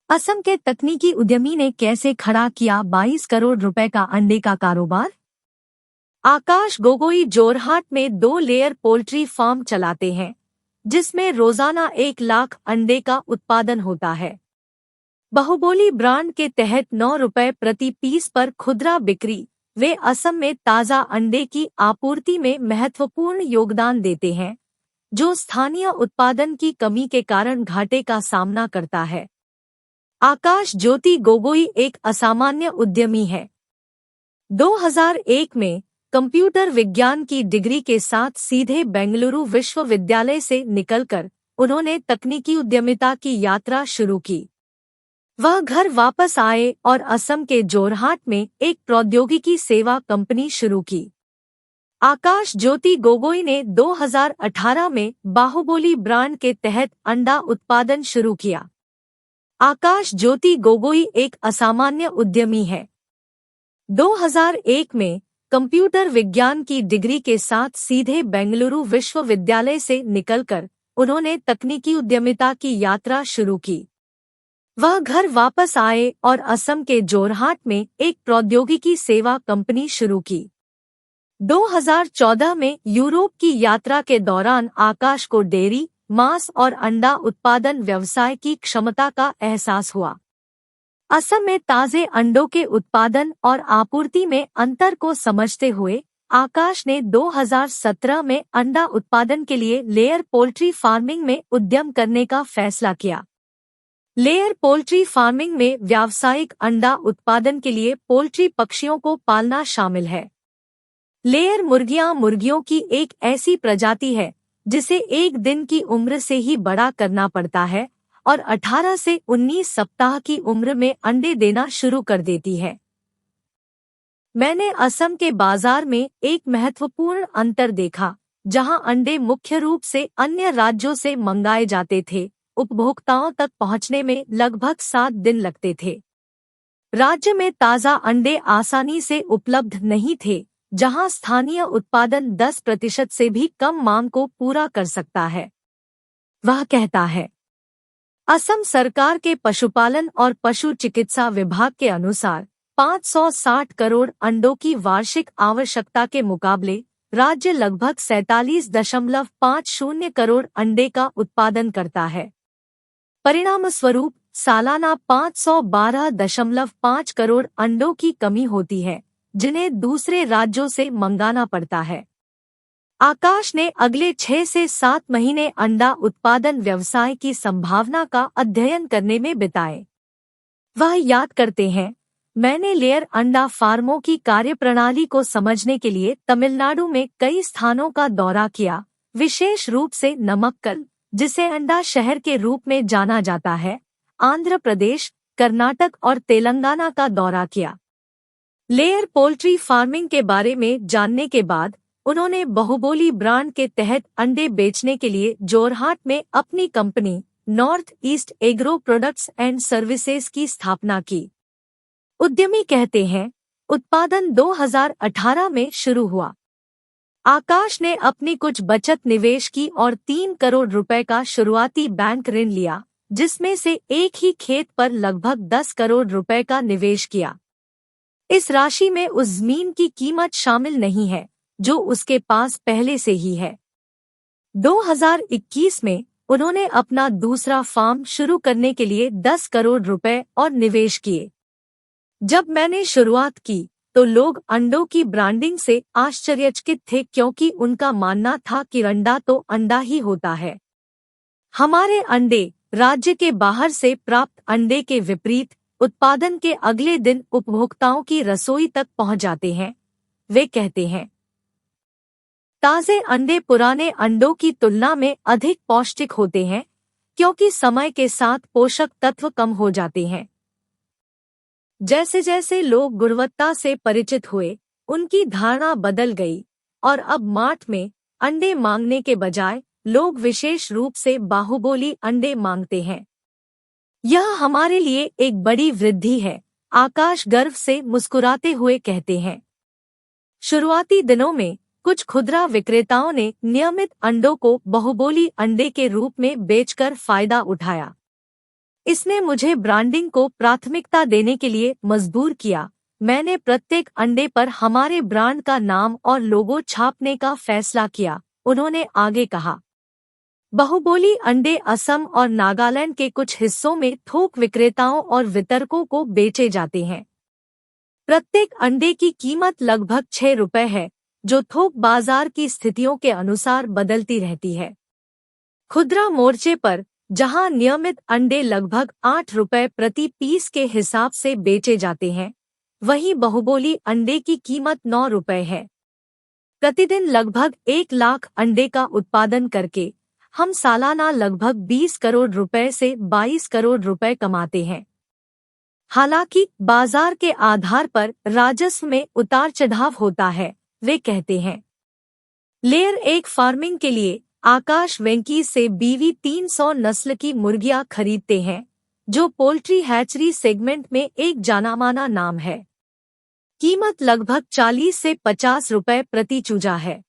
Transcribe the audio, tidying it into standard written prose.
असम के तकनीकी उद्यमी ने कैसे खड़ा किया 22 करोड़ रुपए का अंडे का कारोबार। आकाश गोगोई जोरहाट में 2 लेयर पोल्ट्री फार्म चलाते हैं, जिसमें रोजाना 1 लाख अंडे का उत्पादन होता है। बाहुबली ब्रांड के तहत 9 रुपए प्रति पीस पर खुदरा बिक्री। वे असम में ताज़ा अंडे की आपूर्ति में महत्वपूर्ण योगदान देते हैं, जो स्थानीय उत्पादन की कमी के कारण घाटे का सामना करता है। आकाश ज्योति गोगोई एक असामान्य उद्यमी है। 2001 में कंप्यूटर विज्ञान की डिग्री के साथ सीधे बेंगलुरु विश्वविद्यालय से निकलकर उन्होंने तकनीकी उद्यमिता की यात्रा शुरू की। वह घर वापस आए और असम के जोरहाट में एक प्रौद्योगिकी सेवा कंपनी शुरू की। आकाश ज्योति गोगोई ने 2018 में बाहुबली ब्रांड के तहत अंडा उत्पादन शुरू किया। आकाश ज्योति गोगोई एक असामान्य उद्यमी है। 2001 में कंप्यूटर विज्ञान की डिग्री के साथ सीधे बेंगलुरु विश्वविद्यालय से निकलकर उन्होंने तकनीकी उद्यमिता की यात्रा शुरू की। वह घर वापस आए और असम के जोरहाट में एक प्रौद्योगिकी सेवा कंपनी शुरू की। 2014 में यूरोप की यात्रा के दौरान आकाश को डेयरी, मांस और अंडा उत्पादन व्यवसाय की क्षमता का एहसास हुआ। असम में ताजे अंडों के उत्पादन और आपूर्ति में अंतर को समझते हुए आकाश ने 2017 में अंडा उत्पादन के लिए लेयर पोल्ट्री फार्मिंग में उद्यम करने का फैसला किया। लेयर पोल्ट्री फार्मिंग में व्यावसायिक अंडा उत्पादन के लिए पोल्ट्री पक्षियों को पालना शामिल है। लेयर मुर्गियों की एक ऐसी प्रजाति है जिसे 1 दिन की उम्र से ही बड़ा करना पड़ता है और 18 से 19 सप्ताह की उम्र में अंडे देना शुरू कर देती है। मैंने असम के बाजार में एक महत्वपूर्ण अंतर देखा, जहां अंडे मुख्य रूप से अन्य राज्यों से मंगाए जाते थे। उपभोक्ताओं तक पहुंचने में लगभग 7 दिन लगते थे। राज्य में ताज़ा अंडे आसानी से उपलब्ध नहीं थे, जहां स्थानीय उत्पादन 10% से भी कम मांग को पूरा कर सकता है। वह कहता है, असम सरकार के पशुपालन और पशु चिकित्सा विभाग के अनुसार 560 करोड़ अंडों की वार्षिक आवश्यकता के मुकाबले राज्य लगभग 47.50 करोड़ अंडे का उत्पादन करता है। परिणामस्वरूप सालाना 512.5 करोड़ अंडों की कमी होती है, जिन्हें दूसरे राज्यों से मंगाना पड़ता है। आकाश ने अगले 6 से 7 महीने अंडा उत्पादन व्यवसाय की संभावना का अध्ययन करने में बिताए। वह याद करते हैं, मैंने लेयर अंडा फार्मों की कार्यप्रणाली को समझने के लिए तमिलनाडु में कई स्थानों का दौरा किया, विशेष रूप से नमक्कल, जिसे अंडा शहर के रूप में जाना जाता है, आंध्र प्रदेश, कर्नाटक और तेलंगाना का दौरा किया। लेयर पोल्ट्री फार्मिंग के बारे में जानने के बाद उन्होंने बाहुबली ब्रांड के तहत अंडे बेचने के लिए जोरहाट में अपनी company north east agro products and services की स्थापना की। उद्यमी कहते हैं, उत्पादन 2018 में शुरू हुआ। आकाश ने अपनी कुछ बचत निवेश की और 3 करोड़ रुपए का शुरुआती बैंक ऋण लिया, जिसमें से एक ही खेत पर लगभग 10 करोड़ रुपए का निवेश किया। इस राशि में उस जमीन की कीमत शामिल नहीं है जो उसके पास पहले से ही है। 2021 में उन्होंने अपना दूसरा फार्म शुरू करने के लिए 10 करोड़ रुपए और निवेश किए। जब मैंने शुरुआत की तो लोग अंडों की ब्रांडिंग से आश्चर्यचकित थे, क्योंकि उनका मानना था कि अंडा तो अंडा ही होता है। हमारे अंडे राज्य के बाहर से प्राप्त अंडे के विपरीत उत्पादन के अगले दिन उपभोक्ताओं की रसोई तक पहुंच जाते हैं। वे कहते हैं, ताजे अंडे पुराने अंडों की तुलना में अधिक पौष्टिक होते हैं, क्योंकि समय के साथ पोषक तत्व कम हो जाते हैं। जैसे जैसे लोग गुणवत्ता से परिचित हुए, उनकी धारणा बदल गई और अब मार्ट में अंडे मांगने के बजाय लोग विशेष रूप से बाहुबली अंडे मांगते हैं। यह हमारे लिए एक बड़ी वृद्धि है, आकाश गर्व से मुस्कुराते हुए कहते हैं। शुरुआती दिनों में कुछ खुदरा विक्रेताओं ने नियमित अंडों को बाहुबली अंडे के रूप में बेचकर फायदा उठाया। इसने मुझे ब्रांडिंग को प्राथमिकता देने के लिए मजबूर किया। मैंने प्रत्येक अंडे पर हमारे ब्रांड का नाम और लोगो छापने का फैसला किया, उन्होंने आगे कहा। बहुबोली अंडे असम और नागालैंड के कुछ हिस्सों में थोक विक्रेताओं और वितरकों को बेचे जाते हैं। प्रत्येक अंडे की कीमत लगभग 6 रुपए है, जो थोक बाजार की स्थितियों के अनुसार बदलती रहती है। खुदरा मोर्चे पर, जहां नियमित अंडे लगभग 8 रुपए प्रति पीस के हिसाब से बेचे जाते हैं, वहीं बहुबोली अंडे की कीमत 9 रुपए है। प्रतिदिन लगभग 1 लाख अंडे का उत्पादन करके हम सालाना लगभग 20 करोड़ रुपए से 22 करोड़ रुपए कमाते हैं। हालांकि बाजार के आधार पर राजस्व में उतार चढ़ाव होता है, वे कहते हैं। लेयर एग फार्मिंग के लिए आकाश वेंकी से बीवी 300 नस्ल की मुर्गियां खरीदते हैं, जो पोल्ट्री हैचरी सेगमेंट में एक जानामाना नाम है। कीमत लगभग 40 से 50 रुपए प्रति चूजा है।